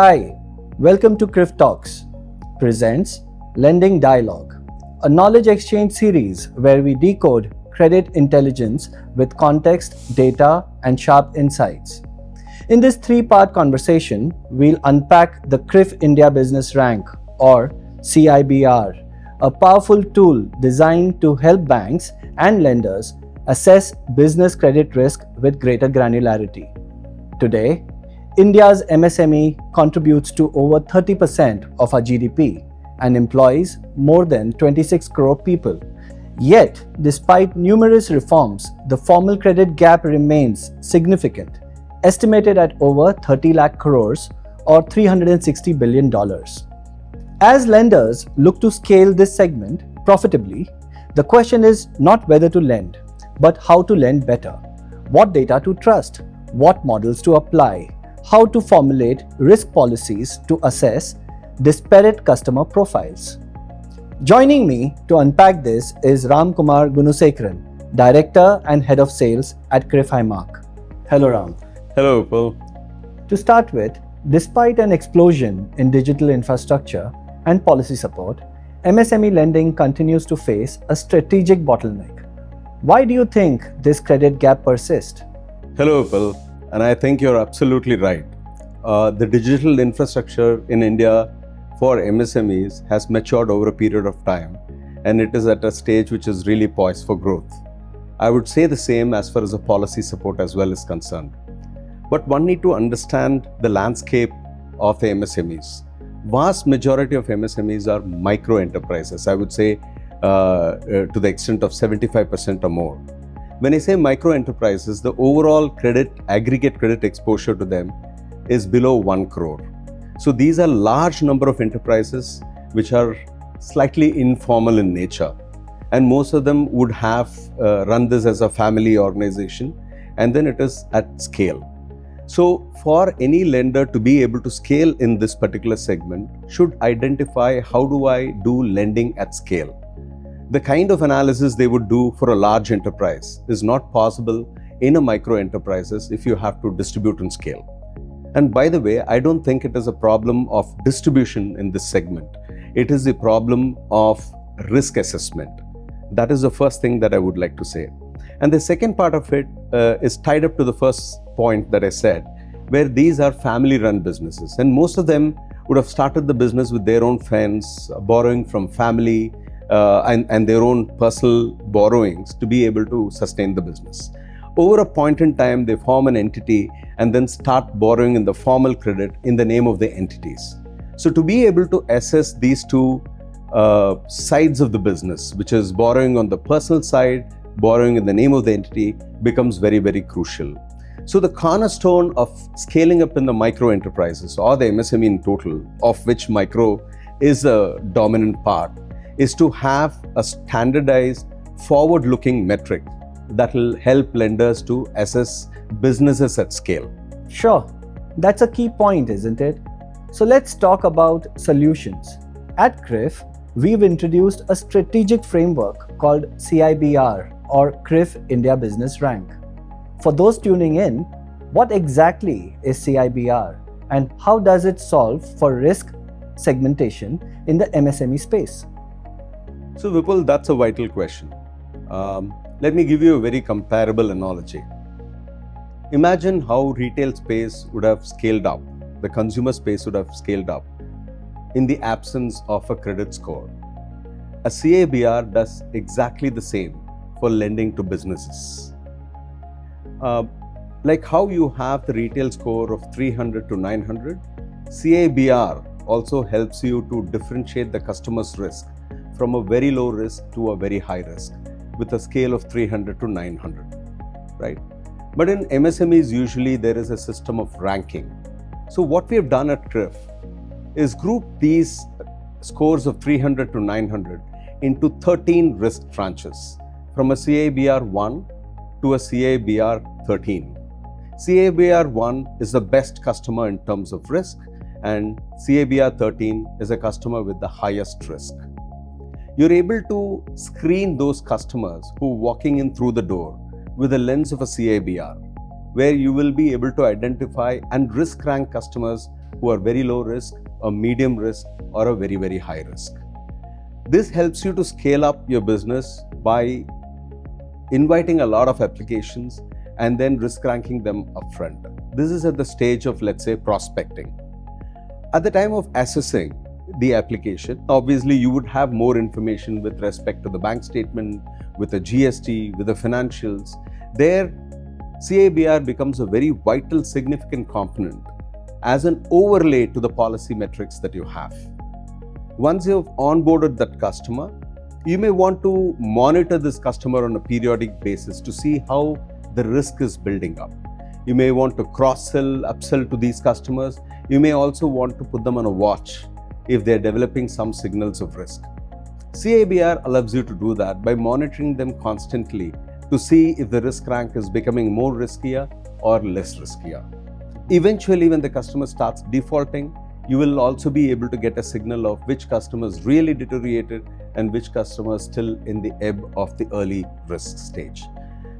Hi, welcome to CRIF Talks, presents Lending Dialogue, a knowledge exchange series where we decode credit intelligence with context, data, and sharp insights. In this three-part conversation, we'll unpack the CRIF India Business Rank, or CIBR, a powerful tool designed to help banks and lenders assess business credit risk with greater granularity. Today, India's MSME contributes to over 30% of our GDP and employs more than 26 crore people. Yet, despite numerous reforms, the formal credit gap remains significant, estimated at over 30 lakh crores or $360 billion. As lenders look to scale this segment profitably, the question is not whether to lend, but how to lend better, what data to trust, what models to apply, how to formulate risk policies to assess disparate customer profiles. Joining me to unpack this is Ramkumar Gunasekharan, Director and Head of Sales at CRIF Imark. Hello Ram. Hello Vipul. To start with, despite an explosion in digital infrastructure and policy support, MSME lending continues to face a strategic bottleneck. Why do you think this credit gap persists? Hello Vipul, and I think you're absolutely right. The digital infrastructure in India for MSMEs has matured over a period of time, and it is at a stage which is really poised for growth. I would say the same as far as the policy support as well is concerned. But one need to understand the landscape of the MSMEs. Vast majority of MSMEs are micro enterprises, I would say to the extent of 75% or more. When I say micro enterprises, the overall aggregate credit exposure to them is below 1 crore. So these are large number of enterprises which are slightly informal in nature, and most of them would have run this as a family organization, and then it is at scale. So for any lender to be able to scale in this particular segment should identify how do I do lending at scale. The kind of analysis they would do for a large enterprise is not possible in a micro enterprises if you have to distribute and scale. And by the way, I don't think it is a problem of distribution in this segment. It is a problem of risk assessment. That is the first thing that I would like to say. And the second part of it is tied up to the first point that I said, where these are family-run businesses. And most of them would have started the business with their own funds, borrowing from family, and their own personal borrowings to be able to sustain the business. Over a point in time, they form an entity and then start borrowing in the formal credit in the name of the entities. So to be able to assess these two sides of the business, which is borrowing on the personal side, borrowing in the name of the entity, becomes very, very crucial. So the cornerstone of scaling up in the micro enterprises, or the MSME in total, of which micro is a dominant part, is to have a standardized forward-looking metric that will help lenders to assess businesses at scale. Sure, that's a key point, isn't it? So let's talk about solutions. At CRIF, we've introduced a strategic framework called CIBR, or CRIF India Business Rank. For those tuning in, what exactly is CIBR and how does it solve for risk segmentation in the MSME space? So Vipul, that's a vital question. Let me give you a very comparable analogy. Imagine how retail space would have scaled up, the consumer space would have scaled up in the absence of a credit score. A CIBR does exactly the same for lending to businesses. Like how you have the retail score of 300 to 900, CIBR also helps you to differentiate the customer's risk from a very low risk to a very high risk with a scale of 300 to 900, right? But in MSMEs, usually there is a system of ranking. So what we have done at CRIF is group these scores of 300 to 900 into 13 risk tranches, from a CIBR 1 to a CIBR 13. CIBR 1 is the best customer in terms of risk, and CIBR 13 is a customer with the highest risk. You're able to screen those customers who are walking in through the door with a lens of a CIBR, where you will be able to identify and risk rank customers who are very low risk, a medium risk, or a very, very high risk. This helps you to scale up your business by inviting a lot of applications and then risk ranking them upfront. This is at the stage of, let's say, prospecting. At the time of assessing the application, obviously you would have more information with respect to the bank statement, with the GST, with the financials. There, CIBR becomes a very vital, significant component as an overlay to the policy metrics that you have. Once you've onboarded that customer, you may want to monitor this customer on a periodic basis to see how the risk is building up. You may want to cross-sell, upsell to these customers. You may also want to put them on a watch if they're developing some signals of risk. CIBR allows you to do that by monitoring them constantly to see if the risk rank is becoming more riskier or less riskier. Eventually, when the customer starts defaulting, you will also be able to get a signal of which customers really deteriorated and which customers still in the ebb of the early risk stage.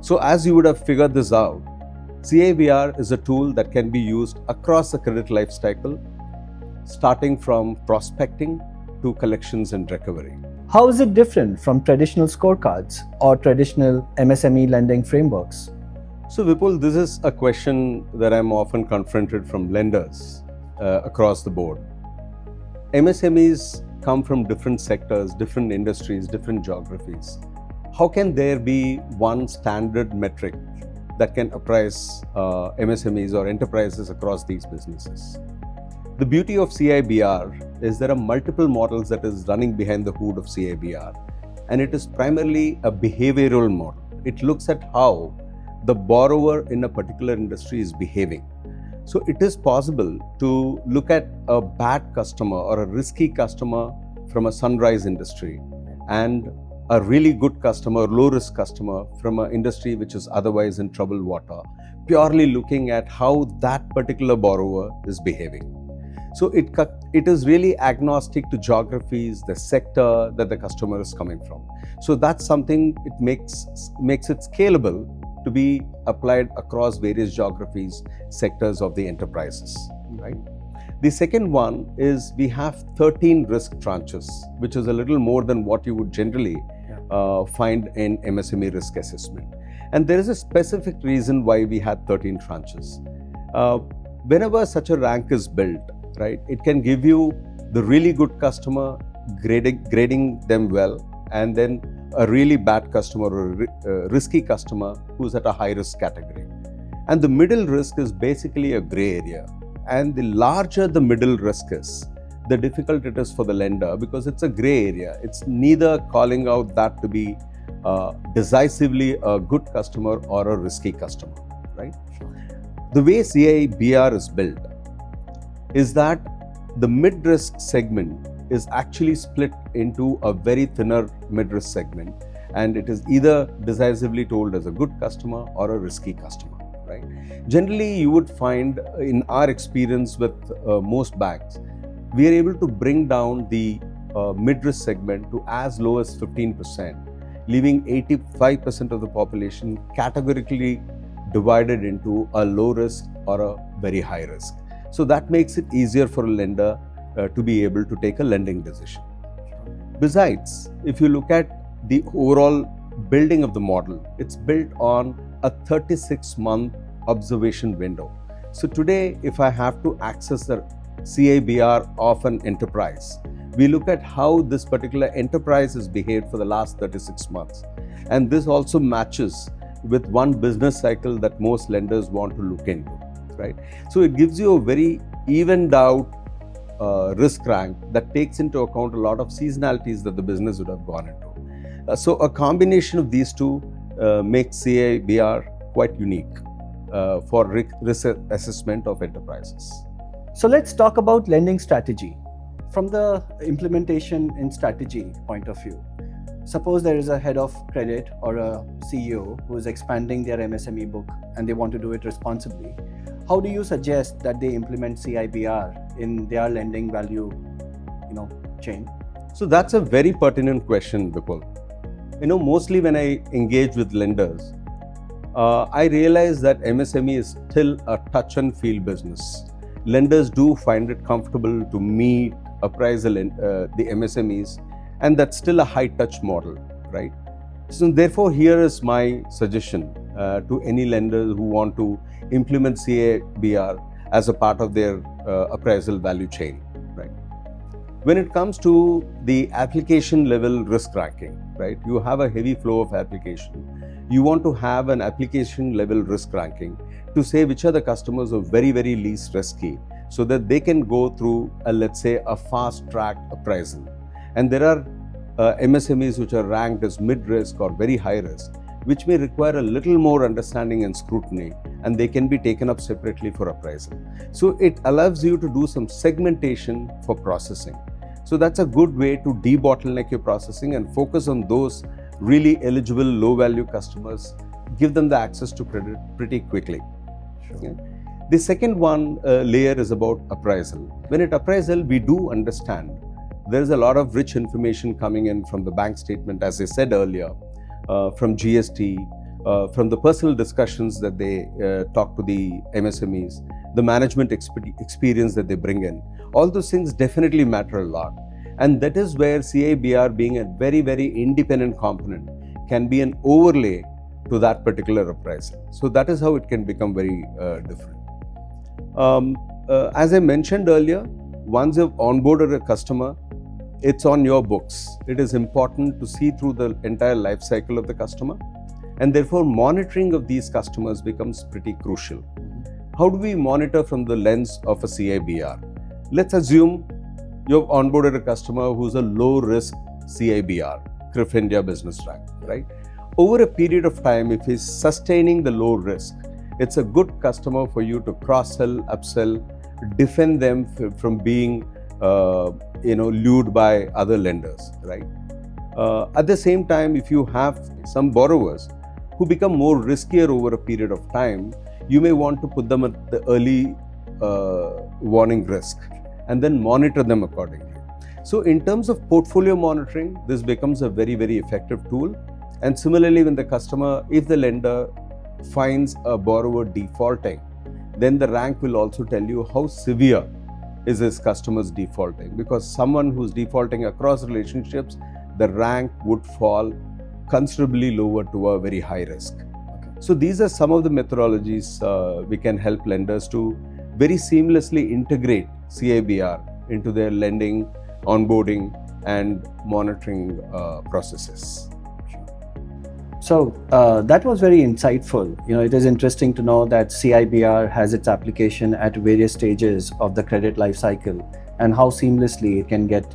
So as you would have figured this out, CIBR is a tool that can be used across the credit life cycle, starting from prospecting to collections and recovery. How is it different from traditional scorecards or traditional MSME lending frameworks? So Vipul, this is a question that I'm often confronted from lenders across the board. MSMEs come from different sectors, different industries, different geographies. How can there be one standard metric that can apprise MSMEs or enterprises across these businesses? The beauty of CIBR is there are multiple models that is running behind the hood of CIBR, and it is primarily a behavioral model. It looks at how the borrower in a particular industry is behaving. So it is possible to look at a bad customer or a risky customer from a sunrise industry and a really good customer, low-risk customer from an industry which is otherwise in troubled water, purely looking at how that particular borrower is behaving. So it is really agnostic to geographies, the sector that the customer is coming from. So that's something it makes it scalable to be applied across various geographies, sectors of the enterprises, right? The second one is we have 13 risk tranches, which is a little more than what you would generally find in MSME risk assessment. And there is a specific reason why we had 13 tranches. Whenever such a rank is built, right, it can give you the really good customer, grading them well, and then a really bad customer or a risky customer who's at a high risk category. And the middle risk is basically a gray area. And the larger the middle risk is, the difficult it is for the lender because it's a gray area. It's neither calling out that to be decisively a good customer or a risky customer, right? The way CIBR is built is that the mid-risk segment is actually split into a very thinner mid-risk segment, and it is either decisively told as a good customer or a risky customer, right? Generally, you would find in our experience with most banks, we are able to bring down the mid-risk segment to as low as 15%, leaving 85% of the population categorically divided into a low risk or a very high risk. So that makes it easier for a lender to be able to take a lending decision. Besides, if you look at the overall building of the model, it's built on a 36-month observation window. So today, if I have to access the CIBR of an enterprise, we look at how this particular enterprise has behaved for the last 36 months. And this also matches with one business cycle that most lenders want to look into, right? So it gives you a very evened out risk rank that takes into account a lot of seasonalities that the business would have gone into. So a combination of these two makes CIBR quite unique for risk assessment of enterprises. So let's talk about lending strategy. From the implementation and strategy point of view, suppose there is a head of credit or a CEO who is expanding their MSME book and they want to do it responsibly. How do you suggest that they implement CIBR in their lending value, chain? So that's a very pertinent question, Vipul. Mostly when I engage with lenders, I realize that MSME is still a touch and feel business. lenders do find it comfortable to meet, appraisal the MSMEs, and that's still a high-touch model, right? So therefore, here is my suggestion to any lenders who want to implement CIBR as a part of their appraisal value chain, right? When it comes to the application level risk ranking, right? You have a heavy flow of application. You want to have an application level risk ranking to say which are the customers are very, very least risky, so that they can go through let's say a fast track appraisal. And there are MSMEs which are ranked as mid risk or very high risk, which may require a little more understanding and scrutiny, and they can be taken up separately for appraisal. So it allows you to do some segmentation for processing. So that's a good way to de-bottleneck your processing and focus on those really eligible low-value customers, give them the access to credit pretty quickly. Sure. Okay. The second one layer is about appraisal. When at appraisal, we do understand there's a lot of rich information coming in from the bank statement, as I said earlier, from GST, from the personal discussions that they talk to the MSMEs, the management experience that they bring in. All those things definitely matter a lot. And that is where CIBR, being a very, very independent component, can be an overlay to that particular appraisal. So that is how it can become very different. As I mentioned earlier, once you've onboarded a customer, it's on your books. It is important to see through the entire life cycle of the customer, and therefore monitoring of these customers becomes pretty crucial. How do we monitor from the lens of a CIBR? Let's assume you've onboarded a customer who's a low risk CIBR, CRIF India Business Rank, right? Over a period of time, if he's sustaining the low risk, it's a good customer for you to cross-sell, upsell, defend them from being lured by other lenders, right? At the same time, if you have some borrowers who become more riskier over a period of time, you may want to put them at the early warning risk and then monitor them accordingly. So in terms of portfolio monitoring, this becomes a very, very effective tool. And similarly, when the customer, if the lender finds a borrower defaulting, then the rank will also tell you how severe is his customer's defaulting. Because someone who's defaulting across relationships, the rank would fall considerably lower to a very high risk. Okay. So these are some of the methodologies we can help lenders to very seamlessly integrate CIBR into their lending, onboarding, and monitoring processes. So that was very insightful. It is interesting to know that CIBR has its application at various stages of the credit life cycle, and how seamlessly it can get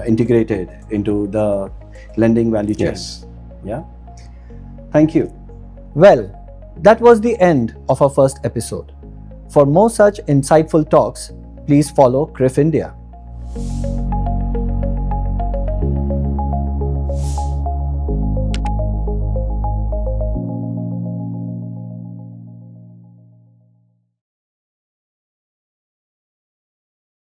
integrated into the lending value chain. Yes. Yeah. Thank you. Well, that was the end of our first episode. For more such insightful talks, please follow CRIF India.